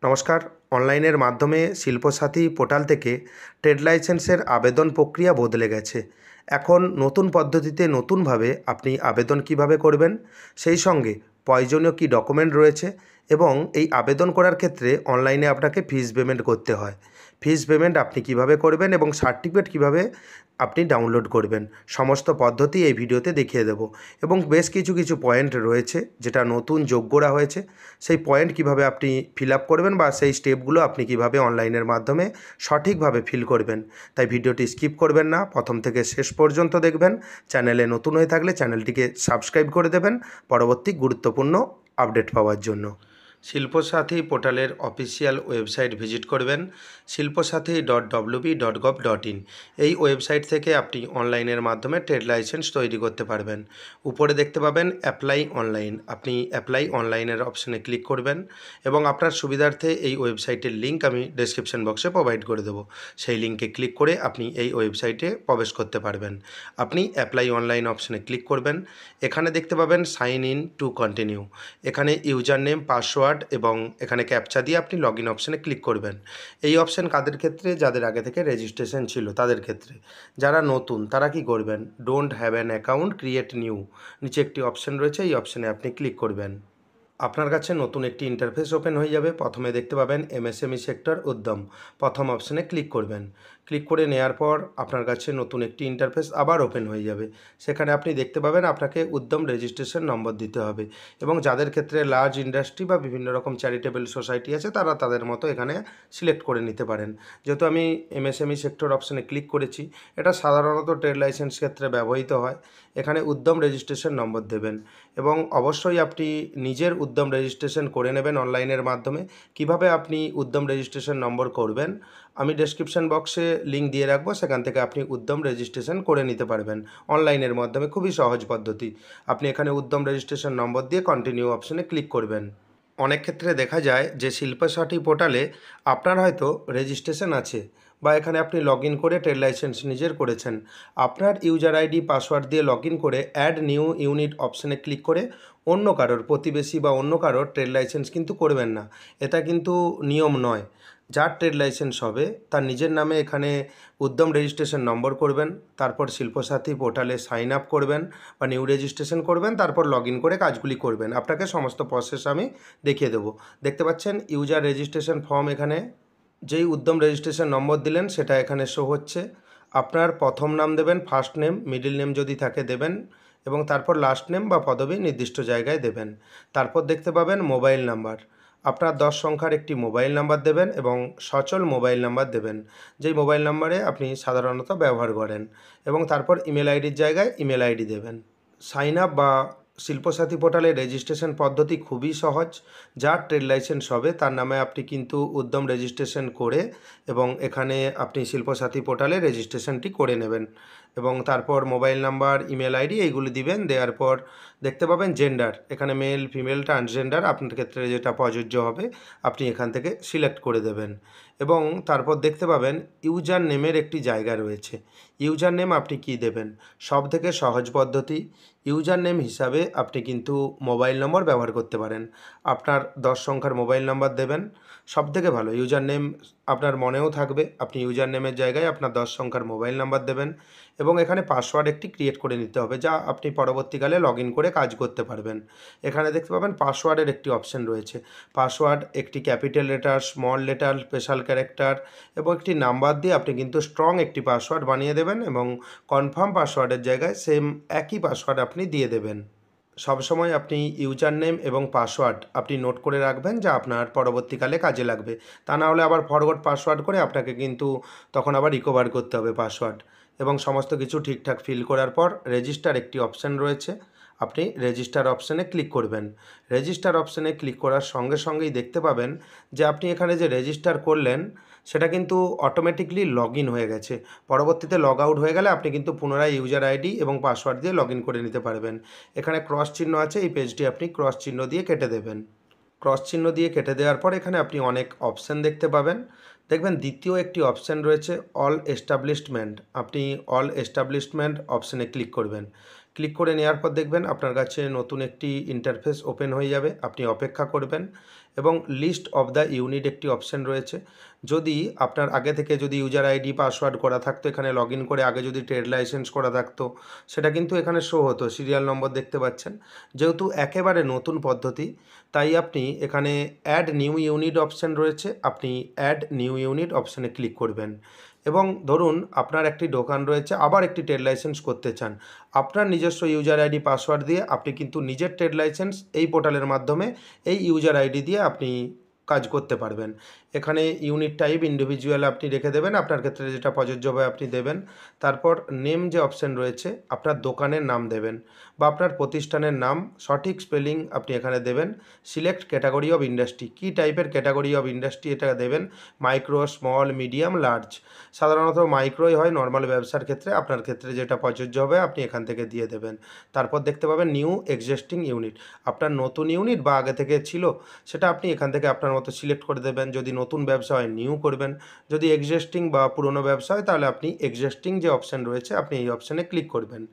নমস্কার। অনলাইনের মাধ্যমে শিল্পসাথী পোর্টাল থেকে ট্রেড লাইসেন্সের আবেদন প্রক্রিয়া বদলে গেছে। এখন নতুন পদ্ধতিতে নতুনভাবে আপনি আবেদন কিভাবে করবেন, সেই সঙ্গে প্রয়োজনীয় কী ডকুমেন্ট রয়েছে এবং এই আবেদন করার ক্ষেত্রে অনলাইনে আপনাকে ফিস পেমেন্ট করতে হয়। ফিস পেমেন্ট আপনি কিভাবে করবেন এবং সার্টিফিকেট কিভাবে আপনি ডাউনলোড করবেন, সমস্ত পদ্ধতি এই ভিডিওতে দেখিয়ে দেব। এবং বেশ কিছু পয়েন্ট রয়েছে যেটা নতুন যোগ করা হয়েছে, সেই পয়েন্ট কিভাবে আপনি ফিল আপ করবেন বা সেই স্টেপগুলো আপনি কিভাবে অনলাইনের মাধ্যমে সঠিকভাবে ফিল করবেন। তাই ভিডিওটি স্কিপ করবেন না, প্রথম থেকে শেষ পর্যন্ত দেখবেন। চ্যানেলে নতুন হয়ে থাকলে চ্যানেলটিকে সাবস্ক্রাইব করে দেবেন পরবর্তী গুরুত্বপূর্ণ আপডেট পাওয়ার জন্য। শিল্পসাথী পোর্টালের অফিসিয়াল ওয়েবসাইট ভিজিট করবেন শিল্পসাথী.wp.gov.in। এই ওয়েবসাইট থেকে আপনি অনলাইনের মাধ্যমে ট্রেড লাইসেন্স তৈরি করতে পারবেন। উপরে দেখতে পাবেন অ্যাপ্লাই অনলাইন, আপনি অ্যাপ্লাই অনলাইনের অপশানে ক্লিক করবেন এবং আপনার সুবিধার্থে এই ওয়েবসাইটের লিঙ্ক আমি ডেসক্রিপশন বক্সে প্রোভাইড করে দেবো। সেই লিঙ্কে ক্লিক করে আপনি এই ওয়েবসাইটে প্রবেশ করতে পারবেন। আপনি অ্যাপ্লাই অনলাইন অপশানে ক্লিক করবেন। এখানে দেখতে পাবেন সাইন ইন টু কন্টিনিউ। এখানে ইউজার নেম, পাসওয়ার্ড এবং এখানে ক্যাপচা দিয়ে আপনি লগ ইন অপশানে ক্লিক করবেন। এই অপশান কাদের ক্ষেত্রে? যাদের আগে থেকে রেজিস্ট্রেশন ছিল তাদের ক্ষেত্রে। যারা নতুন তারা কি করবেন? Don't have an account, create new, নিচে একটি অপশান রয়েছে, এই অপশানে আপনি ক্লিক করবেন। আপনার কাছে নতুন একটি ইন্টারফেস ওপেন হয়ে যাবে। প্রথমে দেখতে পাবেন এমএসএমই সেক্টর উদ্যম, প্রথম অপশানে ক্লিক করবেন। ক্লিক করে নেওয়ার পর আপনার কাছে নতুন একটি ইন্টারফেস আবার ওপেন হয়ে যাবে। সেখানে আপনি দেখতে পাবেন আপনাকে উদ্যম রেজিস্ট্রেশন নম্বর দিতে হবে এবং যাদের ক্ষেত্রে লার্জ ইন্ডাস্ট্রি বা বিভিন্ন রকম চ্যারিটেবল সোসাইটি আছে তারা তাদের মতো এখানে সিলেক্ট করে নিতে পারেন। যেহেতু আমি এমএসএমই সেক্টর অপশানে ক্লিক করেছি, এটা সাধারণত ট্রেড লাইসেন্স ক্ষেত্রে ব্যবহৃত হয়। এখানে উদ্যম রেজিস্ট্রেশন নম্বর দেবেন এবং অবশ্যই আপনি নিজের উদ্যম রেজিস্ট্রেশন করে নেবেন অনলাইনের মাধ্যমে। কিভাবে আপনি উদ্যম রেজিস্ট্রেশন নম্বর করবেন আমি ডেসক্রিপশন বক্সে লিঙ্ক দিয়ে রাখবো, সেখান থেকে আপনি উদ্যম রেজিস্ট্রেশন করে নিতে পারবেন অনলাইনের মাধ্যমে। খুবই সহজ পদ্ধতি। আপনি এখানে উদ্যম রেজিস্ট্রেশন নম্বর দিয়ে কন্টিনিউ অপশানে ক্লিক করবেন। অনেক ক্ষেত্রে দেখা যায় যে শিল্পসাথী পোর্টালে আপনার হয়তো রেজিস্ট্রেশন আছে বা এখানে আপনি লগ ইন করে ট্রেড লাইসেন্স নিজের করেছেন। আপনার ইউজার আইডি পাসওয়ার্ড দিয়ে লগ ইন করে অ্যাড নিউ ইউনিট অপশানে ক্লিক করে অন্য কারোর, প্রতিবেশী বা অন্য কারোর ট্রেড লাইসেন্স কিন্তু করবেন না। এটা কিন্তু নিয়ম নয়। যার ট্রেড লাইসেন্স হবে তার নিজের নামে এখানে উদ্যম রেজিস্ট্রেশন নম্বর করবেন, তারপর শিল্পসাথী পোর্টালে সাইন আপ করবেন বা নিউ রেজিস্ট্রেশন করবেন, তারপর লগ ইন করে কাজগুলি করবেন। আপনাকে সমস্ত প্রসেস আমি দেখিয়ে দেবো। দেখতে পাচ্ছেন ইউজার রেজিস্ট্রেশন ফর্ম, এখানে যেই উদ্যম রেজিস্ট্রেশন নম্বর দিলেন সেটা এখানে শো হচ্ছে। আপনার প্রথম নাম দেবেন, ফার্স্ট নেম, মিডল নেম যদি থাকে দেবেন এবং তারপর লাস্ট নেম বা পদবি নির্দিষ্ট জায়গায় দেবেন। তারপর দেখতে পাবেন মোবাইল নাম্বার, আপনার 10 সংখ্যার একটি মোবাইল নাম্বার দেবেন এবং সচল মোবাইল নাম্বার দেবেন, যেই মোবাইল নাম্বারে আপনি সাধারণত ব্যবহার করেন, এবং তারপর ইমেল আইডির জায়গায় ইমেল আইডি দেবেন। সাইন আপ বা শিল্পসাথী পোর্টালে রেজিস্ট্রেশন পদ্ধতি খুবই সহজ। যার ট্রেড লাইসেন্স হবে তার নামে আপনি কিন্তু উদ্যম রেজিস্ট্রেশন করে এবং এখানে আপনি শিল্পসাথী পোর্টালে রেজিস্ট্রেশনটি করে নেবেন এবং তারপর মোবাইল নাম্বার, ইমেল আইডি এইগুলি দিবেন। দেওয়ার পর দেখতে পাবেন জেন্ডার, এখানে মেল, ফিমেল, ট্রান্সজেন্ডার আপনার ক্ষেত্রে যেটা প্রযোজ্য হবে আপনি এখান থেকে সিলেক্ট করে দেবেন এবং তারপর দেখতে পাবেন ইউজার নেমের একটি জায়গা রয়েছে। ইউজার নেম আপনি কী দেবেন? সব থেকে সহজ পদ্ধতি, ইউজার নেম হিসাবে আপনি কিন্তু মোবাইল নম্বর ব্যবহার করতে পারেন। আপনার 10 সংখ্যার মোবাইল নাম্বার দেবেন, সবথেকে ভালো। ইউজার নেম আপনার মনেও থাকবে, আপনি ইউজার নেমের জায়গায় আপনার 10 সংখ্যার মোবাইল নাম্বার দেবেন এবং এখানে পাসওয়ার্ড একটি ক্রিয়েট করে নিতে হবে, যা আপনি পরবর্তীকালে লগ ইন করে কাজ করতে পারবেন। এখানে দেখতে পাবেন পাসওয়ার্ডের একটি অপশন রয়েছে। পাসওয়ার্ড একটি capital letter, small letter, special character এবং একটি নাম্বার দিয়ে আপনি কিন্তু স্ট্রং একটি পাসওয়ার্ড বানিয়ে দেবেন এবং কনফার্ম পাসওয়ার্ডের জায়গায় সেম একই পাসওয়ার্ড আপনি দিয়ে দেবেন। সবসময় আপনি ইউজার নেম এবং পাসওয়ার্ড আপনি নোট করে রাখবেন, যা আপনার পরবর্তীকালে কাজে লাগবে। তা না হলে আবার ফরওয়ার্ড পাসওয়ার্ড করে আপনাকে কিন্তু তখন আবার রিকভার করতে হবে পাসওয়ার্ড। এবং সমস্ত কিছু ঠিকঠাক ফিল করার পর রেজিস্টার একটি অপশান রয়েছে, আপনি রেজিস্টার অপশানে ক্লিক করবেন। রেজিস্টার অপশানে ক্লিক করার সঙ্গে সঙ্গেই দেখতে পাবেন যে আপনি এখানে যে রেজিস্টার করলেন সেটা কিন্তু অটোমেটিকলি লগ ইন হয়ে গেছে। পরবর্তীতে লগ আউট হয়ে গেলে আপনি কিন্তু পুনরায় ইউজার আইডি এবং পাসওয়ার্ড দিয়ে লগ ইন করে নিতে পারবেন। এখানে ক্রস চিহ্ন আছে, এই পেজটি আপনি ক্রস চিহ্ন দিয়ে কেটে দেবেন। ক্রস চিহ্ন দিয়ে কেটে দেওয়ার পর এখানে আপনি অনেক অপশান দেখতে পাবেন। দেখবেন দ্বিতীয় একটি অপশান রয়েছে অল এস্টাবলিশমেন্ট, আপনি অল এস্টাবলিশমেন্ট অপশানে ক্লিক করবেন। ক্লিক করে নেওয়ার পর দেখবেন আপনার কাছে নতুন একটি ইন্টারফেস ওপেন হয়ে যাবে। আপনি অপেক্ষা করবেন এবং লিস্ট অফ দ্য ইউনিট একটি অপশন রয়েছে। যদি আপনার আগে থেকে যদি ইউজার আইডি পাসওয়ার্ড করা থাকতো, এখানে লগ ইন করে আগে যদি ট্রেড লাইসেন্স করা থাকতো, সেটা কিন্তু এখানে শো হতো, সিরিয়াল নম্বর দেখতে পাচ্ছেন। যেহেতু একেবারে নতুন পদ্ধতি, তাই আপনি এখানে অ্যাড নিউ ইউনিট অপশন রয়েছে, আপনি অ্যাড নিউ ইউনিট অপশানে ক্লিক করবেন। এবং ধরুন আপনার একটি দোকান রয়েছে, আবার একটি ট্রেড লাইসেন্স করতে চান, আপনার নিজস্ব ইউজার আইডি পাসওয়ার্ড দিয়ে আপনি কিন্তু নিজের ট্রেড লাইসেন্স এই পোর্টালের মাধ্যমে এই ইউজার আইডি দিয়ে আপনি কাজ করতে পারবেন। এখানে ইউনিট টাইপ ইন্ডিভিজুয়াল আপনি রেখে দেবেন, আপনার ক্ষেত্রে যেটা প্রযোজ্য হবে আপনি দেবেন। তারপর নেম যে অপশন রয়েছে, আপনার দোকানের নাম দেবেন বা আপনার প্রতিষ্ঠানের নাম সঠিক স্পেলিং আপনি এখানে দেবেন। সিলেক্ট ক্যাটাগরি অফ ইন্ডাস্ট্রি, কী টাইপের ক্যাটাগরি অফ ইন্ডাস্ট্রি এটা দেবেন, মাইক্রো, স্মল, মিডিয়াম, লার্জ। সাধারণত মাইক্রোই হয় নর্মাল ব্যবসার ক্ষেত্রে, আপনার ক্ষেত্রে যেটা প্রযোজ্য হবে আপনি এখান থেকে দিয়ে দেবেন। তারপর দেখতে পাবেন নিউ এক্সিস্টিং ইউনিট, আপনার নতুন ইউনিট বা আগে থেকে ছিল সেটা আপনি এখান থেকে আপনার মতো সিলেক্ট করে দেবেন। যদি নতুন ব্যবসা হয় নিউ করবেন, যদি এক্সিস্টিং বা পুরনো ব্যবসা হয় তাহলে আপনি এক্সিস্টিং যে অপশান রয়েছে আপনি এই অপশানে ক্লিক করবেন।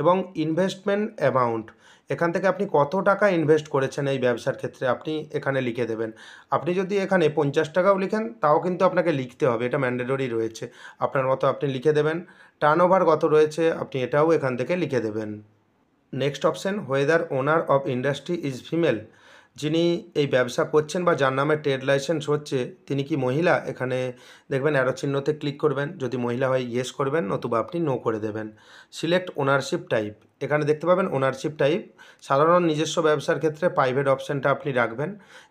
এবং ইনভেস্টমেন্ট অ্যামাউন্ট, এখান থেকে আপনি কত টাকা ইনভেস্ট করেছেন এই ব্যবসার ক্ষেত্রে আপনি এখানে লিখে দেবেন। আপনি যদি এখানে 50 টাকাও লিখেন তাও কিন্তু আপনাকে লিখতে হবে, এটা ম্যান্ডেটরি রয়েছে। আপনার মতো আপনি লিখে দেবেন। টার্নওভার কত রয়েছে আপনি এটাও এখান থেকে লিখে দেবেন। Next option, whether owner of industry is female, যিনি এই ব্যবসা করছেন বা যার নামে ট্রেড লাইসেন্স হচ্ছে তিনি কি মহিলা, এখানে দেখবেন অ্যারো চিহ্নতে ক্লিক করবেন, যদি মহিলা হয় ইয়েস করবেন, নতুবা আপনি নো করে দেবেন। সিলেক্ট ওনারশিপ টাইপ, এখানে দেখতে পাবেন ওনারশিপ টাইপ, সাধারণ নিজস্ব ব্যবসার ক্ষেত্রে প্রাইভেট অপশানটা আপনি রাখবেন।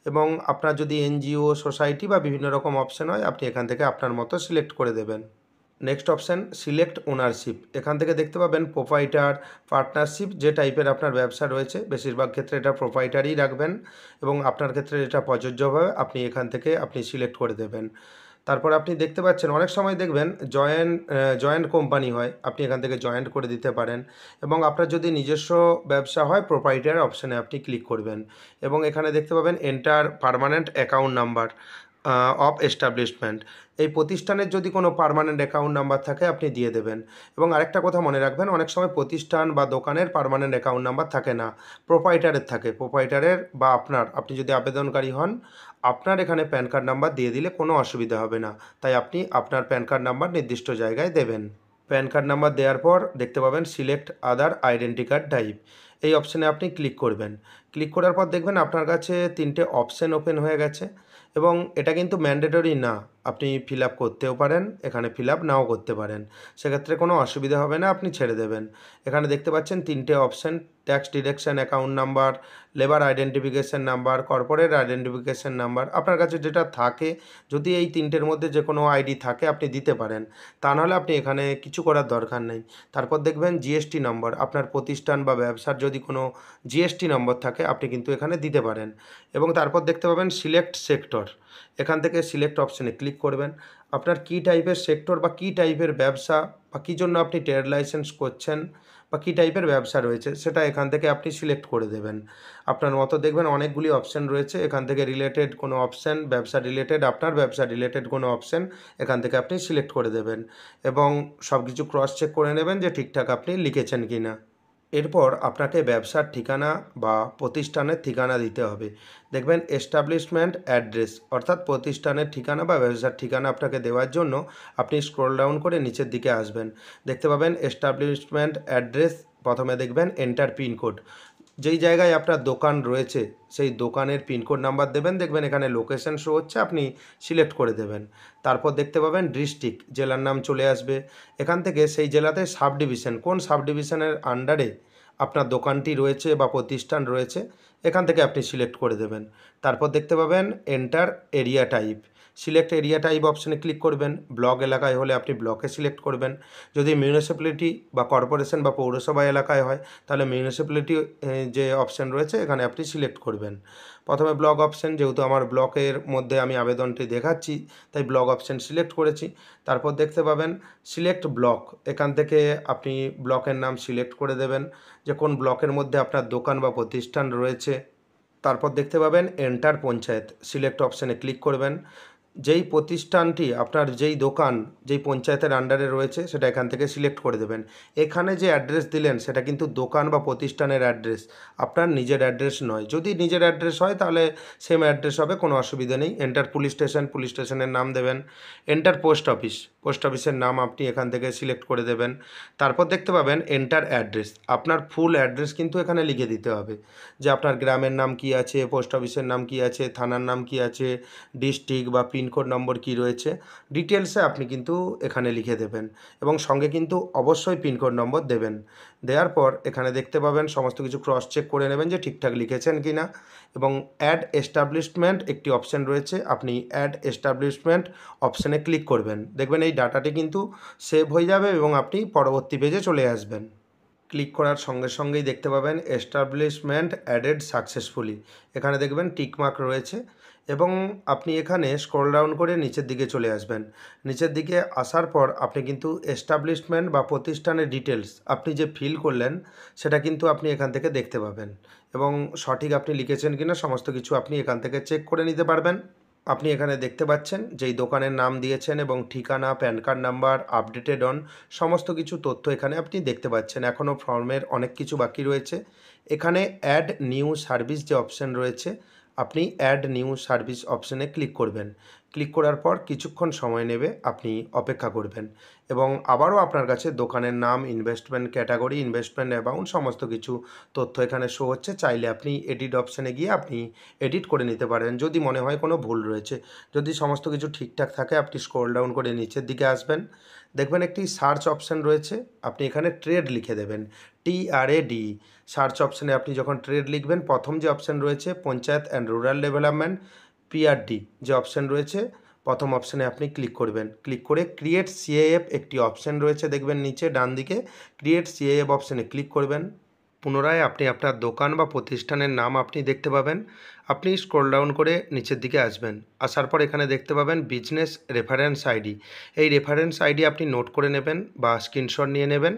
এবং আপনার যদি এনজিও, সোসাইটি বা বিভিন্ন রকম অপশান হয় আপনি এখান থেকে আপনার মতো সিলেক্ট করে দেবেন। নেক্সট অপশান সিলেক্ট ওনারশিপ, এখান থেকে দেখতে পাবেন প্রোপাইটার, পার্টনারশিপ, যে টাইপের আপনার ব্যবসা রয়েছে বেশিরভাগ ক্ষেত্রে এটা প্রোপাইটারই রাখবেন এবং আপনার ক্ষেত্রে এটা প্রযোজ্য হবে আপনি এখান থেকে আপনি সিলেক্ট করে দেবেন। তারপর আপনি দেখতে পাচ্ছেন অনেক সময় দেখবেন জয়েন্ট কোম্পানি হয়, আপনি এখান থেকে জয়েন্ট করে দিতে পারেন। এবং আপনার যদি নিজস্ব ব্যবসা হয় প্রোপাইটার অপশানে আপনি ক্লিক করবেন। এবং এখানে দেখতে পাবেন enter permanent account number of establishment, এই প্রতিষ্ঠানের যদি কোনো পার্মানেন্ট অ্যাকাউন্ট নাম্বার থাকে আপনি দিয়ে দেবেন। এবং আরেকটা কথা মনে রাখবেন, অনেক সময় প্রতিষ্ঠান বা দোকানের পার্মানেন্ট অ্যাকাউন্ট নাম্বার থাকে না, প্রোপাইটারের থাকে। প্রোপাইটারের বা আপনি যদি আবেদনকারী হন, আপনার এখানে প্যান কার্ড নাম্বার দিয়ে দিলে কোনো অসুবিধা হবে না, তাই আপনি আপনার প্যান কার্ড নাম্বার নির্দিষ্ট জায়গায় দেবেন। প্যান কার্ড নাম্বার দেওয়ার পর দেখতে পাবেন সিলেক্ট আদার আইডেন্টি কার্ড টাইপ, এই অপশানে আপনি ক্লিক করবেন। ক্লিক করার পর দেখবেন আপনার কাছে 3টে অপশান ওপেন হয়ে গেছে। এবং এটা কিন্তু ম্যান্ডেটরি না, আপনি ফিল আপ করতেও পারেন, এখানে ফিল আপ নাও করতে পারেন, সেক্ষেত্রে কোনো অসুবিধা হবে না, আপনি ছেড়ে দেবেন। এখানে দেখতে পাচ্ছেন 3টে option, tax deduction account number, labour identification number, corporate identification number, আপনার কাছে যেটা থাকে, যদি এই 3টের মধ্যে যে কোনো আইডি থাকে আপনি দিতে পারেন, তা নাহলে আপনি এখানে কিছু করার দরকার নেই। তারপর দেখবেন জিএসটি নম্বর, আপনার প্রতিষ্ঠান বা ব্যবসার যদি কোনো জিএসটি নম্বর থাকে আপনি কিন্তু এখানে দিতে পারেন। এবং তারপর দেখতে পাবেন সিলেক্ট সেক্টর, এখান থেকে সিলেক্ট অপশানে ক্লিক করবেন। আপনার কী টাইপের সেক্টর বা কী টাইপের ব্যবসা বা কী জন্য আপনি ট্রেড লাইসেন্স করছেন বা কী টাইপের ব্যবসা রয়েছে সেটা এখান থেকে আপনি সিলেক্ট করে দেবেন। আপনার মতো দেখবেন অনেকগুলি অপশান রয়েছে, এখান থেকে রিলেটেড কোনো অপশান, ব্যবসা রিলেটেড, আপনার ব্যবসা রিলেটেড কোনো অপশান এখান থেকে আপনি সিলেক্ট করে দেবেন। এবং সব কিছু ক্রস চেক করে নেবেন যে ঠিকঠাক আপনি লিখেছেন কি না। এরপর আপনাকে ব্যবসার ঠিকানা বা প্রতিষ্ঠানের ঠিকানা দিতে হবে। দেখবেন এস্টাবলিশমেন্ট অ্যাড্রেস, অর্থাৎ প্রতিষ্ঠানের ঠিকানা বা ব্যবসার ঠিকানা আপনাকে দেওয়ার জন্য আপনি স্ক্রল ডাউন করে নিচের দিকে আসবেন। দেখতে পাবেন এস্টাবলিশমেন্ট অ্যাড্রেস, প্রথমে দেখবেন এন্টার পিনকোড, যেই জায়গায় আপনার দোকান রয়েছে সেই দোকানের পিনকোড নাম্বার দেবেন, দেখবেন এখানে লোকেশন শো হচ্ছে, আপনি সিলেক্ট করে দেবেন। তারপর দেখতে পাবেন ডিস্ট্রিক্ট, জেলার নাম চলে আসবে। এখান থেকে সেই জেলাতে সাব ডিভিশন, কোন সাব ডিভিশনের আন্ডারে আপনার দোকানটি রয়েছে বা প্রতিষ্ঠান রয়েছে এখান থেকে আপনি সিলেক্ট করে দেবেন। তারপর দেখতে পাবেন enter area type, select area type অপশানে ক্লিক করবেন। ব্লক এলাকায় হলে আপনি ব্লকে সিলেক্ট করবেন, যদি মিউনিসিপ্যালিটি বা কর্পোরেশন বা পৌরসভা এলাকায় হয় তাহলে মিউনিসিপ্যালিটি যে অপশান রয়েছে এখানে আপনি সিলেক্ট করবেন। প্রথমে ব্লক অপশান, যেহেতু আমার ব্লকের মধ্যে আমি আবেদনটি দেখাচ্ছি তাই ব্লক অপশান সিলেক্ট করেছি। তারপর দেখতে পাবেন সিলেক্ট ব্লক, এখান থেকে আপনি ব্লকের নাম সিলেক্ট করে দেবেন যে কোন ব্লকের মধ্যে আপনার দোকান বা প্রতিষ্ঠান রয়েছে। তারপর দেখতে পাবেন এন্টার পঞ্চায়েত, সিলেক্ট অপশানে ক্লিক করবেন। যেই প্রতিষ্ঠানটি আপনার যেই দোকান যেই পঞ্চায়েতের আন্ডারে রয়েছে সেটা এখান থেকে সিলেক্ট করে দেবেন। এখানে যে অ্যাড্রেস দিলেন সেটা কিন্তু দোকান বা প্রতিষ্ঠানের অ্যাড্রেস, আপনার নিজের অ্যাড্রেস নয়। যদি নিজের অ্যাড্রেস হয় তাহলে সেম অ্যাড্রেস হবে, কোনো অসুবিধা নেই। এন্টার পুলিশ স্টেশন, পুলিশ স্টেশনের নাম দেবেন। এন্টার পোস্ট অফিস, পোস্ট অফিসের নাম আপনি এখান থেকে সিলেক্ট করে দেবেন। তারপর দেখতে পাবেন এন্টার অ্যাড্রেস, আপনার ফুল অ্যাড্রেস কিন্তু এখানে লিখে দিতে হবে, যে আপনার গ্রামের নাম কী আছে, পোস্ট অফিসের নাম কী আছে, থানার নাম কী আছে, ডিস্ট্রিক্ট বা পিনকোড নম্বর কী রয়েছে, ডিটেলসে আপনি কিন্তু এখানে লিখে দেবেন এবং সঙ্গে কিন্তু অবশ্যই পিনকোড নম্বর দেবেন। দেওয়ার পর এখানে দেখতে পাবেন সমস্ত কিছু ক্রস চেক করে নেবেন যে ঠিকঠাক লিখেছেন কি না, এবং অ্যাড এস্টাবলিশমেন্ট একটি অপশান রয়েছে, আপনি অ্যাড এস্টাবলিশমেন্ট অপশানে ক্লিক করবেন। দেখবেন এই ডাটাটি কিন্তু সেভ হয়ে যাবে এবং আপনি পরবর্তী পেজে চলে আসবেন। ক্লিক করার সঙ্গে সঙ্গেই দেখতে পাবেন এস্টাবলিশমেন্ট অ্যাডেড সাকসেসফুলি, এখানে দেখবেন টিকমার্ক রয়েছে এবং আপনি এখানে স্ক্রল ডাউন করে নিচের দিকে চলে আসবেন। নিচের দিকে আসার পর আপনি কিন্তু এস্টাবলিশমেন্ট বা প্রতিষ্ঠানের ডিটেলস আপনি যে ফিল করলেন সেটা কিন্তু আপনি এখান থেকে দেখতে পাবেন এবং সঠিক আপনি লিখেছেন কিনা সমস্ত কিছু আপনি এখান থেকে চেক করে নিতে পারবেন। আপনি এখানে দেখতে পাচ্ছেন যেই দোকানের নাম দিয়েছেন এবং ঠিকানা, pan card number, updated on সমস্ত কিছু তথ্য এখানে আপনি দেখতে পাচ্ছেন। এখনও ফর্মের অনেক কিছু বাকি রয়েছে। এখানে অ্যাড নিউ সার্ভিস যে অপশান রয়েছে, আপনি অ্যাড নিউ সার্ভিস অপশানে ক্লিক করবেন। ক্লিক করার পর কিছুক্ষণ সময় নেবে, আপনি অপেক্ষা করবেন এবং আবারও আপনার কাছে দোকানের নাম, ইনভেস্টমেন্ট ক্যাটাগরি, ইনভেস্টমেন্ট অ্যামাউন্ট সমস্ত কিছু তথ্য এখানে শো হচ্ছে। চাইলে আপনি এডিট অপশানে গিয়ে আপনি এডিট করে নিতে পারেন যদি মনে হয় কোনো ভুল রয়েছে। যদি সমস্ত কিছু ঠিকঠাক থাকে আপনি স্ক্রল ডাউন করে নিচের দিকে আসবেন, দেখবেন একটি সার্চ অপশান রয়েছে, আপনি এখানে ট্রেড লিখে দেবেন, TRAD। সার্চ অপশানে আপনি যখন ট্রেড লিখবেন, প্রথম যে অপশান রয়েছে panchayat and rural development, PRD যে অপশান রয়েছে, প্রথম অপশানে আপনি ক্লিক করবেন। ক্লিক করে ক্রিয়েট CAF একটি অপশান রয়েছে, দেখবেন নিচে ডান দিকে ক্রিয়েট CAF অপশানে ক্লিক করবেন। পুনরায় আপনি আপনার দোকান বা প্রতিষ্ঠানের নাম আপনি দেখতে পাবেন। আপনি স্ক্রল ডাউন করে নিচের দিকে আসবেন, আসার পর এখানে দেখতে পাবেন বিজনেস রেফারেন্স আইডি। এই রেফারেন্স আইডি আপনি নোট করে নেবেন বা স্ক্রিনশট নিয়ে নেবেন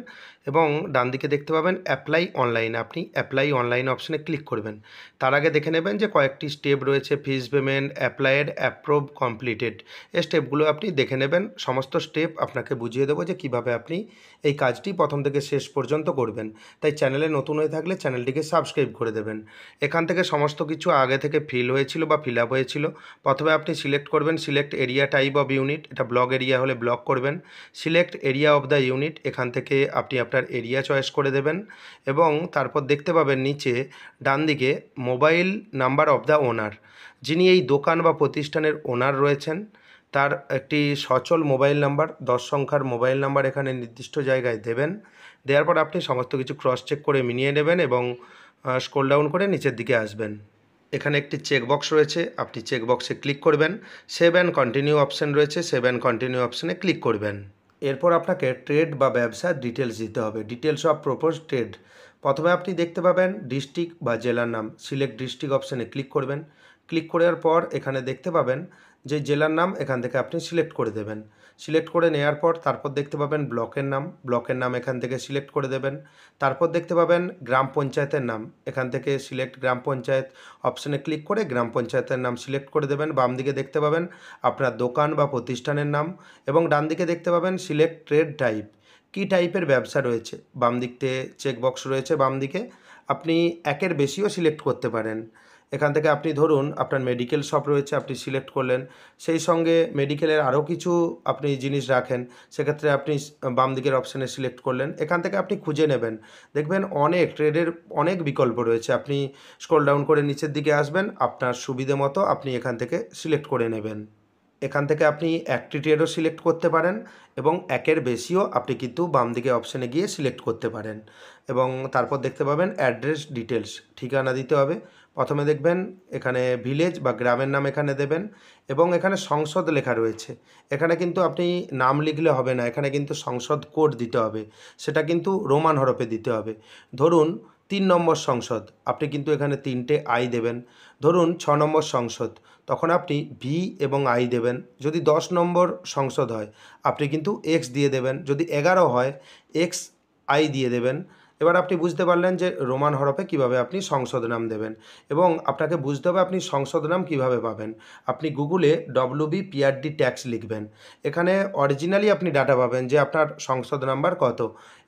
এবং ডান দিকে দেখতে পাবেন অ্যাপ্লাই অনলাইন, আপনি অ্যাপ্লাই অনলাইন অপশানে ক্লিক করবেন। তার আগে দেখে নেবেন যে কয়েকটি স্টেপ রয়েছে, fees payment, applied, approve, completed. এই স্টেপগুলো আপনি দেখে নেবেন। সমস্ত স্টেপ আপনাকে বুঝিয়ে দেবো যে কীভাবে আপনি এই কাজটি প্রথম থেকে শেষ পর্যন্ত করবেন। তাই চ্যানেলে নতুন হয়ে থাকলে চ্যানেলটিকে সাবস্ক্রাইব করে দেবেন। এখান থেকে সমস্ত কিছু আগে থেকে ফিল হয়েছিল বা ফিল আপ হয়েছিল। প্রথমে আপনি সিলেক্ট করবেন select area type of unit, এটা ব্লক এরিয়া হলে ব্লক করবেন। Select area of the unit, এখান থেকে আপনি আপনার এরিয়া চয়েস করে দেবেন এবং তারপর দেখতে পাবেন নিচে ডান দিকে mobile number of the owner, যিনি এই দোকান বা প্রতিষ্ঠানের ওনার রয়েছেন তার একটি সচল মোবাইল নাম্বার, 10 সংখ্যার মোবাইল নাম্বার এখানে নির্দিষ্ট জায়গায় দেবেন। দেওয়ার পর আপনি সমস্ত কিছু ক্রস চেক করে মিলিয়ে নেবেন এবং স্ক্রল ডাউন করে নিচের দিকে আসবেন। এখানে একটি চেকবক্স রয়েছে, আপনি চেকবক্সে ক্লিক করবেন। সেভ অ্যান্ড কন্টিনিউ অপশান রয়েছে, সেভ অ্যান্ড কন্টিনিউ অপশানে ক্লিক করবেন। এরপর আপনাকে ট্রেড বা ব্যবসার ডিটেলস দিতে হবে, ডিটেলস অফ প্রপোজ ট্রেড। প্রথমে আপনি দেখতে পাবেন ডিস্ট্রিক্ট বা জেলার নাম, সিলেক্ট ডিস্ট্রিক্ট অপশানে ক্লিক করবেন। ক্লিক করার পর এখানে দেখতে পাবেন যে জেলার নাম এখান থেকে আপনি সিলেক্ট করে দেবেন। সিলেক্ট করে নেওয়ার পর তারপর দেখতে পাবেন ব্লকের নাম, ব্লকের নাম এখান থেকে সিলেক্ট করে দেবেন। তারপর দেখতে পাবেন গ্রাম পঞ্চায়েতের নাম, এখান থেকে সিলেক্ট গ্রাম পঞ্চায়েত অপশানে ক্লিক করে গ্রাম পঞ্চায়েতের নাম সিলেক্ট করে দেবেন। বাম দিকে দেখতে পাবেন আপনার দোকান বা প্রতিষ্ঠানের নাম এবং ডান দিকে দেখতে পাবেন সিলেক্ট ট্রেড টাইপ, কী টাইপের ব্যবসা রয়েছে। বাম দিকতে চেকবক্স রয়েছে, বাম দিকে আপনি একের বেশিও সিলেক্ট করতে পারেন। এখান থেকে আপনি ধরুন আপনার মেডিকেল শপ রয়েছে, আপনি সিলেক্ট করলেন, সেই সঙ্গে মেডিকেলের আরও কিছু আপনি জিনিস রাখেন, সেক্ষেত্রে আপনি বাম দিকের অপশানে সিলেক্ট করলেন। এখান থেকে আপনি খুঁজে নেবেন, দেখবেন অনেক ট্রেডের অনেক বিকল্প রয়েছে। আপনি স্ক্রল ডাউন করে নিচের দিকে আসবেন, আপনার সুবিধে মতো আপনি এখান থেকে সিলেক্ট করে নেবেন। এখান থেকে আপনি একটি ট্রেডও সিলেক্ট করতে পারেন এবং একের বেশিও আপনি কিন্তু বাম দিকে অপশানে গিয়ে সিলেক্ট করতে পারেন। এবং তারপর দেখতে পাবেন অ্যাড্রেস ডিটেলস, ঠিকানা দিতে হবে। প্রথমে দেখবেন এখানে ভিলেজ বা গ্রামের নাম এখানে দেবেন এবং এখানে সংসদ লেখা রয়েছে। এখানে কিন্তু আপনি নাম লিখলে হবে না, এখানে কিন্তু সংসদ কোড দিতে হবে, সেটা কিন্তু রোমান হরফে দিতে হবে। ধরুন 3 নম্বর সংসদ, আপনি কিন্তু এখানে 3টে আই দেবেন। ধরুন 6 নম্বর সংসদ, তখন আপনি ভি এবং আই দেবেন। যদি 10 নম্বর সংসদ হয় আপনি কিন্তু এক্স দিয়ে দেবেন। যদি 11 হয় এক্স আই দিয়ে দেবেন। এবার আপনি বুঝতে পারলেন যে রোমান হরফে কিভাবে আপনি সংসদ নাম দেবেন এবং আপনাকে বুঝতে হবে আপনি সংসদ নাম কীভাবে পাবেন। আপনি গুগলে WBPRD ট্যাক্স লিখবেন। এখানে অরিজিনালি আপনি ডাটা পাবেন যে আপনার সংসদ নাম্বার কত।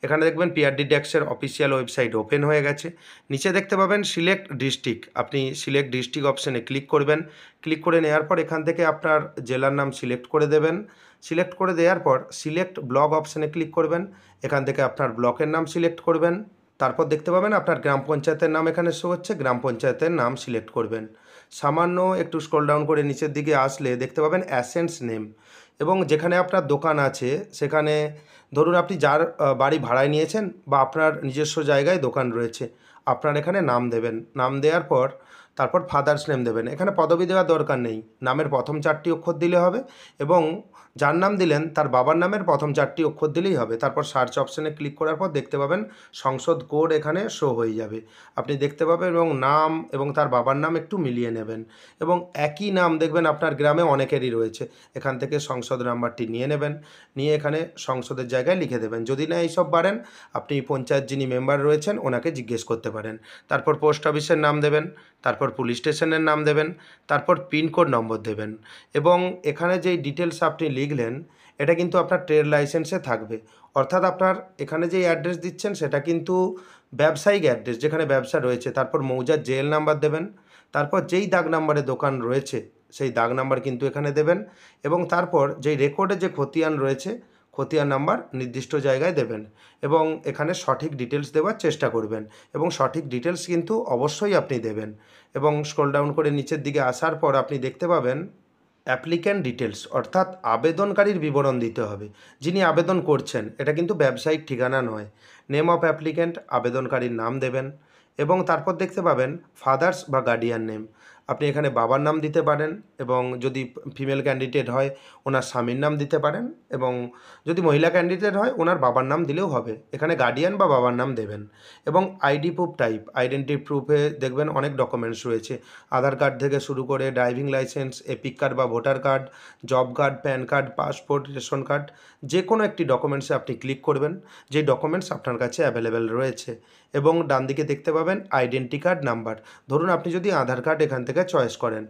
এখানে দেখবেন পিআরডি ট্যাক্সের অফিসিয়াল ওয়েবসাইট ওপেন হয়ে গেছে। নিচে দেখতে পাবেন সিলেক্ট ডিস্ট্রিক্ট, আপনি সিলেক্ট ডিস্ট্রিক্ট অপশানে ক্লিক করবেন। ক্লিক করে নেওয়ার পর এখান থেকে আপনার জেলার নাম সিলেক্ট করে দেবেন। সিলেক্ট করে দেওয়ার পর সিলেক্ট ব্লক অপশানে ক্লিক করবেন। এখান থেকে আপনার ব্লকের নাম সিলেক্ট করবেন। তারপর দেখতে পাবেন আপনার গ্রাম পঞ্চায়েতের নাম এখানে শো হচ্ছে, গ্রাম পঞ্চায়েতের নাম সিলেক্ট করবেন। সামান্য একটু স্ক্রল ডাউন করে নিচের দিকে আসলে দেখতে পাবেন অ্যাসেন্টস নেম এবং যেখানে আপনার দোকান আছে সেখানে ধরুন আপনি যার বাড়ি ভাড়ায় নিয়েছেন বা আপনার নিজস্ব জায়গায় দোকান রয়েছে, আপনার এখানে নাম দেবেন। নাম দেওয়ার পর তারপর ফাদার্স নেম দেবেন। এখানে পদবি দেওয়ার দরকার নেই, নামের প্রথম 4টি অক্ষর দিলে হবে এবং যার নাম দিলেন তার বাবার নামের প্রথম 4টি অক্ষর দিলেই হবে। তারপর সার্চ অপশানে ক্লিক করার পর দেখতে পাবেন সংসদ কোড এখানে শো হয়ে যাবে। আপনি দেখতে পাবেন এবং নাম এবং তার বাবার নাম একটু মিলিয়ে নেবেন এবং একই নাম দেখবেন আপনার গ্রামে অনেকেরই রয়েছে। এখান থেকে সংসদ নাম্বারটি নিয়ে নেবেন, নিয়ে এখানে সংসদের জায়গায় লিখে দেবেন। যদি না এইসব পারেন আপনি পঞ্চায়েত যিনি মেম্বার রয়েছেন ওনাকে জিজ্ঞেস করতে পারেন। তারপর পোস্ট অফিসের নাম দেবেন, তারপর পুলিশ স্টেশনের নাম দেবেন, তারপর পিনকোড নম্বর দেবেন এবং এখানে যেই ডিটেলস আপনি লিখলেন এটা কিন্তু আপনার ট্রেড লাইসেন্সে থাকবে। অর্থাৎ আপনার এখানে যেই অ্যাড্রেস দিচ্ছেন সেটা কিন্তু ব্যবসায়িক অ্যাড্রেস, যেখানে ব্যবসা রয়েছে। তারপর মৌজার জেএল নাম্বার দেবেন, তারপর যেই দাগ নাম্বারে দোকান রয়েছে সেই দাগ নাম্বার কিন্তু এখানে দেবেন এবং তারপর যেই রেকর্ডে যে খতিয়ান রয়েছে খতিয়ান নাম্বার নির্দিষ্ট জায়গায় দেবেন এবং এখানে সঠিক ডিটেলস দেওয়ার চেষ্টা করবেন এবং সঠিক ডিটেলস কিন্তু অবশ্যই আপনি দেবেন। এবং স্ক্রল ডাউন করে নিচের দিকে আসার পর আপনি দেখতে পাবেন অ্যাপ্লিক্যান্ট ডিটেলস, অর্থাৎ আবেদনকারীর বিবরণ দিতে হবে। যিনি আবেদন করছেন, এটা কিন্তু ব্যবসায়িক ঠিকানা নয়। নেম অফ অ্যাপ্লিক্যান্ট, আবেদনকারীর নাম দেবেন এবং তারপর দেখতে পাবেন ফাদার্স বা গার্ডিয়ান নেম। আপনি এখানে বাবার নাম দিতে পারেন এবং যদি ফিমেল ক্যান্ডিডেট হয় ওনার স্বামীর নাম দিতে পারেন এবং যদি মহিলা ক্যান্ডিডেট হয় ওনার বাবার নাম দিলেও হবে। এখানে গার্ডিয়ান বা বাবার নাম দেবেন এবং আইডি প্রুফ টাইপ, আইডেন্টি প্রুফে দেখবেন অনেক ডকুমেন্টস রয়েছে। আধার কার্ড থেকে শুরু করে ড্রাইভিং লাইসেন্স, এপিক কার্ড বা voter card, job card, pan card, passport, ration card, যে কোনো একটি ডকুমেন্টসে আপনি ক্লিক করবেন যে ডকুমেন্টস আপনার কাছে অ্যাভেলেবেল রয়েছে এবং ডান দিকে দেখতে পাবেন আইডেন্টি কার্ড নাম্বার। ধরুন আপনি যদি আধার কার্ড এখান থেকে চয়েস করেন,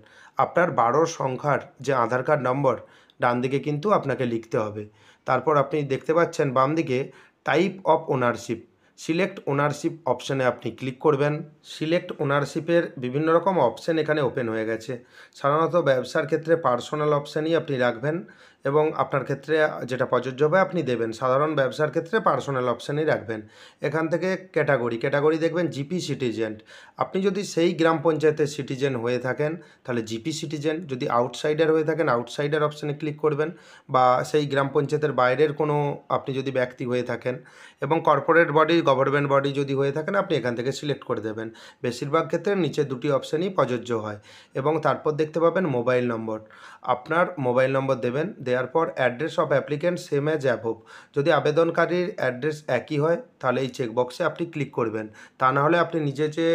আপনার 12 সংখ্যার যে আধার কার্ড নম্বর ডান দিকে কিন্তু আপনাকে লিখতে হবে। তারপর আপনি দেখতে পাচ্ছেন বাম দিকে type of ownership, select ownership অপশানে আপনি ক্লিক করবেন। সিলেক্ট ওনারশিপের বিভিন্ন রকম অপশান এখানে ওপেন হয়ে গেছে। সাধারণত ব্যবসার ক্ষেত্রে পার্সোনাল অপশানই আপনি রাখবেন এবং আপনার ক্ষেত্রে যেটা প্রযোজ্য হবে আপনি দেবেন। সাধারণ ব্যবসার ক্ষেত্রে পার্সোনাল অপশানই রাখবেন। এখান থেকে ক্যাটাগরি দেখবেন জিপি সিটিজেন। আপনি যদি সেই গ্রাম পঞ্চায়েতের সিটিজেন হয়ে থাকেন তাহলে জিপি সিটিজেন, যদি আউটসাইডার হয়ে থাকেন আউটসাইডার অপশানে ক্লিক করবেন বা সেই গ্রাম পঞ্চায়েতের বাইরের কোনো আপনি যদি ব্যক্তি হয়ে থাকেন এবং কর্পোরেট বডি, গভর্নমেন্ট বডি যদি হয়ে থাকেন আপনি এখান থেকে সিলেক্ট করে দেবেন। বেশিরভাগ ক্ষেত্রে নিচে দুটি অপশানই প্রযোজ্য হয় এবং তারপর দেখতে পাবেন মোবাইল নম্বর। আপনার মোবাইল নম্বর দেবেন, দেওয়ার পর address of applicant same as above. যদি আবেদনকারীর অ্যাড্রেস একই হয় তাহলে এই চেকবক্সে আপনি ক্লিক করবেন। তা না হলে আপনি নিজে যে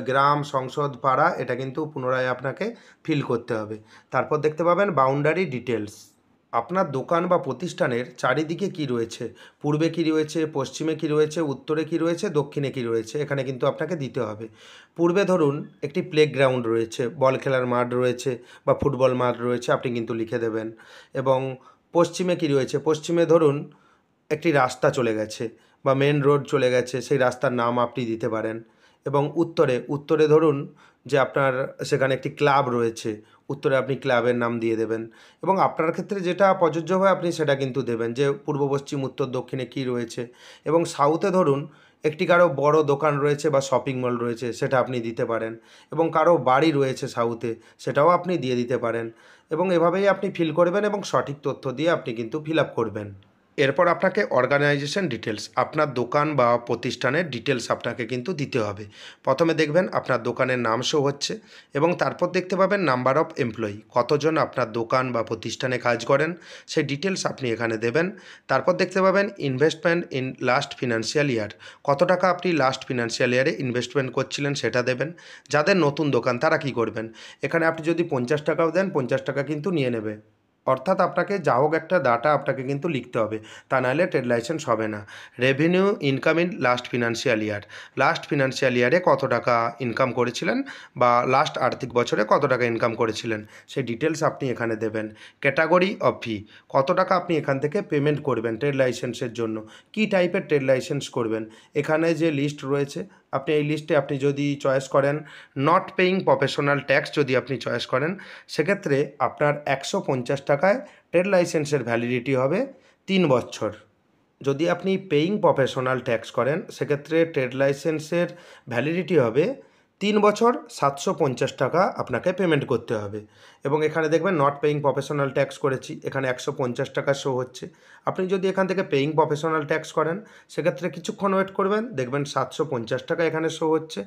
গ্রাম, সংসদ, পাড়া এটা কিন্তু পুনরায় আপনাকে ফিল করতে হবে। তারপর দেখতে পাবেন বাউন্ডারি ডিটেলস। আপনার দোকান বা প্রতিষ্ঠানের চারিদিকে কি রয়েছে, পূর্বে কি রয়েছে, পশ্চিমে কি রয়েছে, উত্তরে কি রয়েছে, দক্ষিণে কি রয়েছে, এখানে কিন্তু আপনাকে দিতে হবে। পূর্বে ধরুন একটি প্লেগ্রাউন্ড রয়েছে, বল খেলার মাঠ রয়েছে বা ফুটবল মাঠ রয়েছে, আপনি কিন্তু লিখে দেবেন। এবং পশ্চিমে কি রয়েছে, পশ্চিমে ধরুন একটি রাস্তা চলে গেছে বা মেন রোড চলে গেছে, সেই রাস্তার নাম আপনি দিতে পারেন। এবং উত্তরে ধরুন যে আপনার সেখানে একটি ক্লাব রয়েছে, উত্তরে আপনি ক্লাবের নাম দিয়ে দেবেন এবং আপনার ক্ষেত্রে যেটা প্রযোজ্য হয় আপনি সেটা কিন্তু দেবেন যে পূর্ব, পশ্চিম, উত্তর, দক্ষিণে কী রয়েছে। এবং সাউথে ধরুন একটি কারো বড় দোকান রয়েছে বা শপিং মল রয়েছে, সেটা আপনি দিতে পারেন এবং কারো বাড়ি রয়েছে সাউথে, সেটাও আপনি দিয়ে দিতে পারেন এবং এভাবেই আপনি ফিল করবেন এবং সঠিক তথ্য দিয়ে আপনি কিন্তু ফিল আপ করবেন। এরপর আপনাকে অর্গানাইজেশন ডিটেলস, আপনার দোকান বা প্রতিষ্ঠানের ডিটেলস আপনাকে কিন্তু দিতে হবে। প্রথমে দেখবেন আপনার দোকানের নাম শো হচ্ছে এবং তারপর দেখতে পাবেন নাম্বার অফ এমপ্লয়ি, কতজন আপনার দোকান বা প্রতিষ্ঠানে কাজ করেন সেই ডিটেলস আপনি এখানে দেবেন। তারপর দেখতে পাবেন investment in last financial year, কত টাকা আপনি লাস্ট ফিনান্সিয়াল ইয়ারে ইনভেস্টমেন্ট করছিলেন সেটা দেবেন। যাদের নতুন দোকান তারা কি করবেন, এখানে আপনি যদি 50 টাকাও দেন 50 টাকা কিন্তু নিয়ে নেবে। অর্থাৎ আপনাকে যা হোক একটা ডাটা আপনাকে কিন্তু লিখতে হবে, তা নাহলে ট্রেড লাইসেন্স হবে না। Revenue income in last financial year, last financial ইয়ারে কত টাকা ইনকাম করেছিলেন বা লাস্ট আর্থিক বছরে কত টাকা ইনকাম করেছিলেন সেই ডিটেলস আপনি এখানে দেবেন। ক্যাটাগরি অফ ফি, কত টাকা আপনি এখান থেকে পেমেন্ট করবেন ট্রেড লাইসেন্সের জন্য, কী টাইপের ট্রেড লাইসেন্স করবেন। এখানে যে লিস্ট রয়েছে আপনি এই লিস্টে আপনি যদি চয়েস করেন নট পেইং প্রফেশনাল ট্যাক্স, যদি আপনি চয়েস করেন সেক্ষেত্রে আপনার 150 টাকায় ট্রেড লাইসেন্সের ভ্যালিডিটি হবে 3 বছর। যদি আপনি পেইং প্রফেশনাল ট্যাক্স করেন সেক্ষেত্রে ট্রেড লাইসেন্সের ভ্যালিডিটি হবে 3 বছর, 750 টাকা আপনাকে পেমেন্ট করতে হবে। এবং এখানে দেখবেন নট পেইং প্রফেশনাল ট্যাক্স করেছি, এখানে 150 টাকা শো হচ্ছে। আপনি যদি এখান থেকে পেইং প্রফেশনাল ট্যাক্স করেন সেক্ষেত্রে কিছুক্ষণ ওয়েট করবেন, দেখবেন 750 টাকা এখানে শো হচ্ছে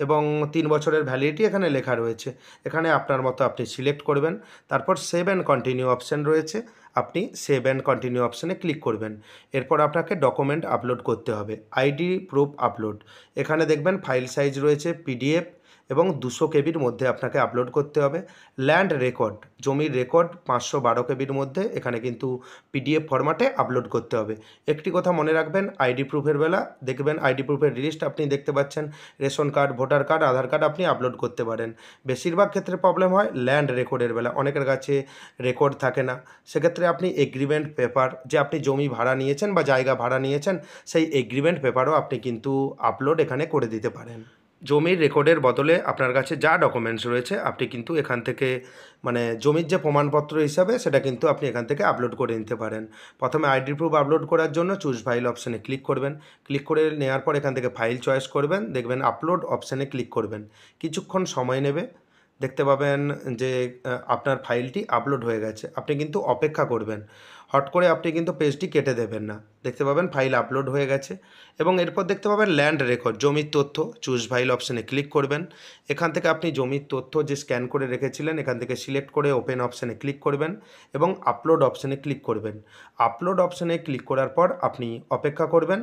এবং 3 বছরের ভ্যালিডিটি এখানে লেখা রয়েছে। এখানে আপনার মতো আপনি সিলেক্ট করবেন, তারপর সেভ অ্যান্ড কন্টিনিউ অপশান রয়েছে, আপনি সেভ অ্যান্ড কন্টিনিউ অপশানে ক্লিক করবেন। এরপর আপনাকে ডকুমেন্ট আপলোড করতে হবে, আইডি প্রুফ আপলোড। এখানে দেখবেন ফাইল সাইজ রয়েছে পিডিএফ এবং 200 কেবির মধ্যে আপনাকে আপলোড করতে হবে। ল্যান্ড রেকর্ড, জমির রেকর্ড 512 কেবির মধ্যে এখানে কিন্তু পিডিএফ ফরম্যাটে আপলোড করতে হবে। একটি কথা মনে রাখবেন, আইডি প্রুফের বেলা দেখবেন আইডি প্রুফের লিস্ট আপনি দেখতে পাচ্ছেন, রেশন কার্ড, ভোটার কার্ড, আধার কার্ড আপনি আপলোড করতে পারেন। বেশিরভাগ ক্ষেত্রে প্রবলেম হয় ল্যান্ড রেকর্ডের বেলা, অনেকের কাছে রেকর্ড থাকে না। সেক্ষেত্রে আপনি এগ্রিমেন্ট পেপার, যে আপনি জমি ভাড়া নিয়েছেন বা জায়গা ভাড়া নিয়েছেন সেই এগ্রিমেন্ট পেপারও আপনি কিন্তু আপলোড এখানে করে দিতে পারেন। জমির রেকর্ডের বদলে আপনার কাছে যা ডকুমেন্টস রয়েছে আপনি কিন্তু এখান থেকে মানে জমির যে প্রমাণপত্র হিসাবে সেটা কিন্তু আপনি এখান থেকে আপলোড করে নিতে পারেন। প্রথমে আইডি প্রুফ আপলোড করার জন্য চুজ ফাইল অপশানে ক্লিক করবেন, ক্লিক করে নেওয়ার পর এখান থেকে ফাইল চয়েস করবেন, দেখবেন আপলোড অপশানে ক্লিক করবেন। কিছুক্ষণ সময় নেবে, দেখতে পাবেন যে আপনার ফাইলটি আপলোড হয়ে গেছে। আপনি কিন্তু অপেক্ষা করবেন, হট করে আপনি কিন্তু পেজটি কেটে দেবেন না। দেখতে পাবেন ফাইল আপলোড হয়ে গেছে এবং এরপর দেখতে পাবেন ল্যান্ড রেকর্ড, জমির তথ্য, চুজ ফাইল অপশানে ক্লিক করবেন। এখান থেকে আপনি জমির তথ্য যে স্ক্যান করে রেখেছিলেন এখান থেকে সিলেক্ট করে ওপেন অপশানে ক্লিক করবেন এবং আপলোড অপশানে ক্লিক করবেন। আপলোড অপশানে ক্লিক করার পর আপনি অপেক্ষা করবেন।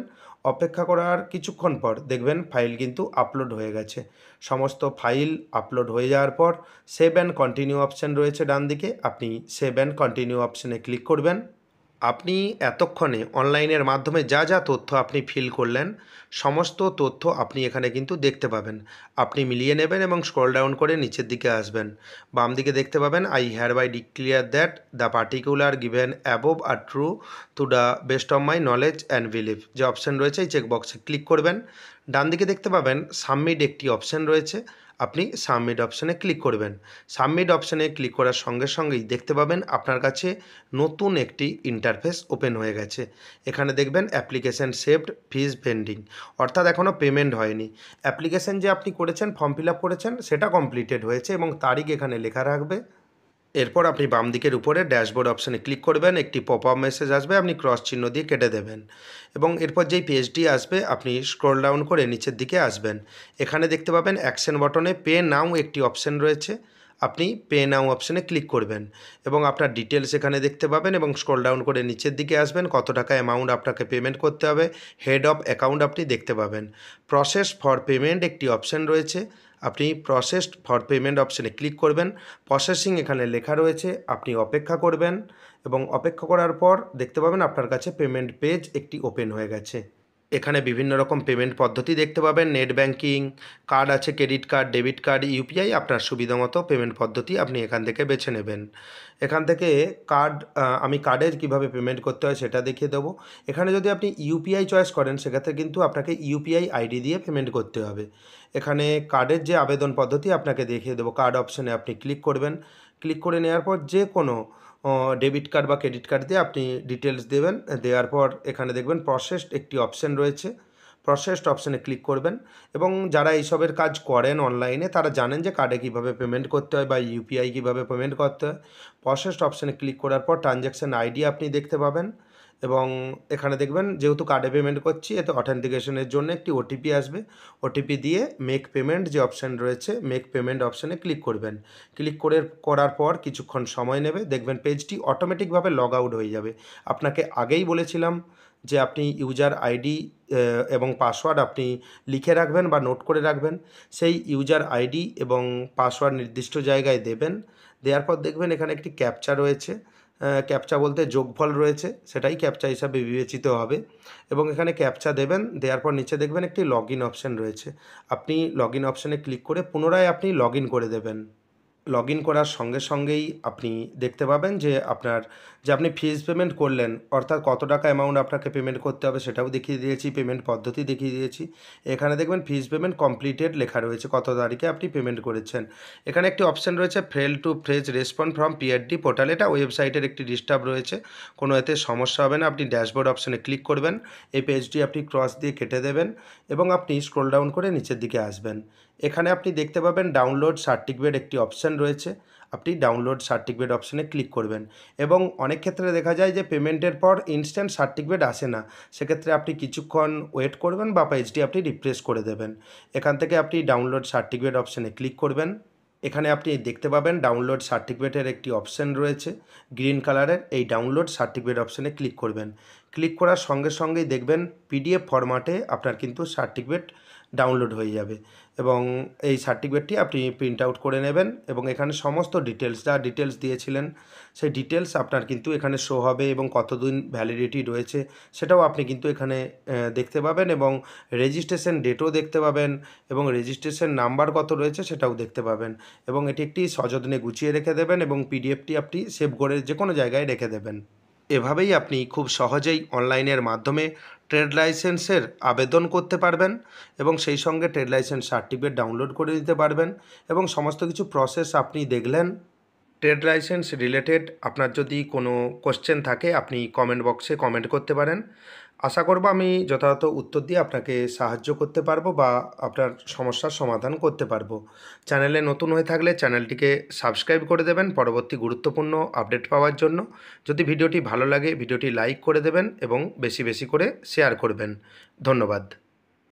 অপেক্ষা করার কিছুক্ষণ পর দেখবেন ফাইল কিন্তু আপলোড হয়ে গেছে। সমস্ত ফাইল আপলোড হয়ে যাওয়ার পর সেভ অ্যান্ড কন্টিনিউ অপশান রয়েছে ডান দিকে, আপনি সেভ অ্যান্ড কন্টিনিউ অপশানে ক্লিক করবেন। আপনি এতক্ষণে অনলাইনের মাধ্যমে যা যা তথ্য আপনি ফিল করলেন সমস্ত তথ্য আপনি এখানে কিন্তু দেখতে পাবেন। আপনি মিলিয়ে নেবেন এবং স্ক্রল ডাউন করে নিচের দিকে আসবেন। বাম দিকে দেখতে পাবেন I hereby declare that the particular given above are true to the best of my knowledge and believe, যে অপশান রয়েছে এই চেকবক্সে ক্লিক করবেন। ডান দিকে দেখতে পাবেন সাবমিট একটি অপশান রয়েছে, আপনি সাবমিট অপশানে ক্লিক করবেন। সাবমিট অপশানে ক্লিক করার সঙ্গে সঙ্গেই দেখতে পাবেন আপনার কাছে নতুন একটি ইন্টারফেস ওপেন হয়ে গেছে। এখানে দেখবেন অ্যাপ্লিকেশান সেভড, ফিজ পেন্ডিং, অর্থাৎ এখনও পেমেন্ট হয়নি। অ্যাপ্লিকেশান যে আপনি করেছেন, ফর্ম ফিল আপ করেছেন সেটা কমপ্লিটেড হয়েছে এবং তারিখ এখানে লেখা রাখবে। এরপর আপনি বাম দিকের উপরে ড্যাশবোর্ড অপশানে ক্লিক করবেন, একটি পপ আপ মেসেজ আসবে, আপনি ক্রস চিহ্ন দিয়ে কেটে দেবেন এবং এরপর যেই পেজটি আসবে আপনি স্ক্রল ডাউন করে নিচের দিকে আসবেন। এখানে দেখতে পাবেন অ্যাকশন বটনে পে নাও একটি অপশান রয়েছে, আপনি পে নাও অপশানে ক্লিক করবেন এবং আপনার ডিটেলস এখানে দেখতে পাবেন এবং স্ক্রল ডাউন করে নিচের দিকে আসবেন, কত টাকা অ্যামাউন্ট আপনাকে পেমেন্ট করতে হবে হেড অফ অ্যাকাউন্ট আপনি দেখতে পাবেন। প্রসেস ফর পেমেন্ট একটি অপশান রয়েছে, আপনি প্রসেসড ফর পেমেন্ট অপশানে ক্লিক করবেন। প্রসেসিং এখানে লেখা রয়েছে, আপনি অপেক্ষা করবেন এবং অপেক্ষা করার পর দেখতে পাবেন আপনার কাছে পেমেন্ট পেজ একটি ওপেন হয়ে গেছে। এখানে বিভিন্ন রকম পেমেন্ট পদ্ধতি দেখতে পাবেন, নেট ব্যাঙ্কিং, কার্ড আছে, credit card, debit card, UPI, আপনার সুবিধা মতো পেমেন্ট পদ্ধতি আপনি এখান থেকে বেছে নেবেন। এখান থেকে আমি কার্ডে কীভাবে পেমেন্ট করতে হয় সেটা দেখিয়ে দেবো। এখানে যদি আপনি ইউপিআই চয়েস করেন সেক্ষেত্রে কিন্তু আপনাকে ইউপিআই আইডি দিয়ে পেমেন্ট করতে হবে। এখানে কার্ডের যে আবেদন পদ্ধতি আপনাকে দেখিয়ে দেবো, কার্ড অপশানে আপনি ক্লিক করবেন। ক্লিক করে নেওয়ার পর যে কোনো ডেবিট কার্ড বা ক্রেডিট কার্ড দিয়ে আপনি ডিটেলস দেবেন। দেওয়ার পর এখানে দেখবেন প্রসেসড একটি অপশান রয়েছে, প্রসেসড অপশানে ক্লিক করবেন এবং যারা এইসবের কাজ করেন অনলাইনে তারা জানেন যে কার্ডে কীভাবে পেমেন্ট করতে হয় বা ইউপিআই কীভাবে পেমেন্ট করতে হয়। প্রসেসড অপশানে ক্লিক করার পর ট্রানজ্যাকশান আইডি আপনি দেখতে পাবেন এবং এখানে দেখবেন যেহেতু কার্ডে পেমেন্ট করছি এতে অথেন্টিকেশনের জন্য একটি ওটিপি আসবে। ওটিপি দিয়ে মেক পেমেন্ট যে অপশান রয়েছে মেক পেমেন্ট অপশানে ক্লিক করবেন। ক্লিক করার পর কিছুক্ষণ সময় নেবে, দেখবেন পেজটি অটোমেটিকভাবে লগ আউট হয়ে যাবে। আপনাকে আগেই বলেছিলাম যে আপনি ইউজার আইডি এবং পাসওয়ার্ড আপনি লিখে রাখবেন বা নোট করে রাখবেন। সেই ইউজার আইডি এবং পাসওয়ার্ড নির্দিষ্ট জায়গায় দেবেন। দেওয়ার পর দেখবেন এখানে একটি ক্যাপচা রয়েছে, ক্যাপচা বলতে যোগফল রয়েছে, সেটাই ক্যাপচা হিসাবে বিবেচিত হবে এবং এখানে ক্যাপচা দেবেন। দেওয়ার পর নিচে দেখবেন একটি লগ ইন অপশান রয়েছে। আপনি লগ ইন অপশানে ক্লিক করে পুনরায় আপনি লগ ইন করে দেবেন। লগ ইন করার সঙ্গে সঙ্গেই আপনি দেখতে পাবেন যে আপনি ফিজ পেমেন্ট করলেন, অর্থাৎ কত টাকা অ্যামাউন্ট আপনাকে পেমেন্ট করতে হবে সেটাও দেখিয়ে দিয়েছি, পেমেন্ট পদ্ধতি দেখিয়ে দিয়েছি। এখানে দেখবেন ফিজ পেমেন্ট কমপ্লিটেড লেখা রয়েছে, কত তারিখে আপনি পেমেন্ট করেছেন। এখানে একটি অপশান রয়েছে fail to phrase respond from PRD portal, এটা ওয়েবসাইটের একটি ডিস্টার্ব রয়েছে, কোনো এতে সমস্যা হবে না। আপনি ড্যাশবোর্ড অপশানে ক্লিক করবেন, এই পেজটি আপনি ক্রস দিয়ে কেটে দেবেন এবং আপনি স্ক্রল ডাউন করে নিচের দিকে আসবেন। এখানে আপনি দেখতে পাবেন ডাউনলোড সার্টিফিকেট একটি অপশান রয়েছে, আপনি ডাউনলোড সার্টিফিকেট অপশানে ক্লিক করবেন এবং অনেক ক্ষেত্রে দেখা যায় যে পেমেন্টের পর ইনস্ট্যান্ট সার্টিফিকেট আসে না, সেক্ষেত্রে আপনি কিছুক্ষণ ওয়েট করবেন বা পেজটি আপনি রিফ্রেশ করে দেবেন। এখান থেকে আপনি ডাউনলোড সার্টিফিকেট অপশানে ক্লিক করবেন। এখানে আপনি দেখতে পাবেন ডাউনলোড সার্টিফিকেটের একটি অপশান রয়েছে গ্রিন কালারের, এই ডাউনলোড সার্টিফিকেট অপশানে ক্লিক করবেন। ক্লিক করার সঙ্গে সঙ্গেই দেখবেন পিডিএফ ফরম্যাটে আপনার কিন্তু সার্টিফিকেট ডাউনলোড হয়ে যাবে এবং এই সার্টিফিকেটটি আপনি প্রিন্ট আউট করে নেবেন এবং এখানে সমস্ত ডিটেলস, যা ডিটেলস দিয়েছিলেন সেই ডিটেলস আপনার কিন্তু এখানে শো হবে এবং কতদিন ভ্যালিডিটি রয়েছে সেটাও আপনি কিন্তু এখানে দেখতে পাবেন এবং রেজিস্ট্রেশন ডেটও দেখতে পাবেন এবং রেজিস্ট্রেশন নাম্বার কত রয়েছে সেটাও দেখতে পাবেন এবং এটি একটি সযত্নে গুছিয়ে রেখে দেবেন এবং পিডিএফটি আপনি সেভ করে যে কোনো জায়গায় রেখে দেবেন। এভাবেই আপনি খুব সহজেই অনলাইনের মাধ্যমে ট্রেড লাইসেন্সের আবেদন করতে পারবেন এবং সেই সঙ্গে ট্রেড লাইসেন্স সার্টিফিকেট ডাউনলোড করে দিতে পারবেন এবং সমস্ত কিছু প্রসেস আপনি দেখলেন। ট্রেড লাইসেন্স রিলেটেড আপনার যদি কোনো কোশ্চেন থাকে আপনি কমেন্ট বক্সে কমেন্ট করতে পারেন। আশা করব আমি যথাযথ উত্তর দিয়ে আপনাকে সাহায্য করতে পারবো বা আপনার সমস্যার সমাধান করতে পারবো। চ্যানেলে নতুন হয়ে থাকলে চ্যানেলটিকে সাবস্ক্রাইব করে দেবেন পরবর্তী গুরুত্বপূর্ণ আপডেট পাওয়ার জন্য। যদি ভিডিওটি ভালো লাগে ভিডিওটি লাইক করে দেবেন এবং বেশি বেশি করে শেয়ার করবেন। ধন্যবাদ।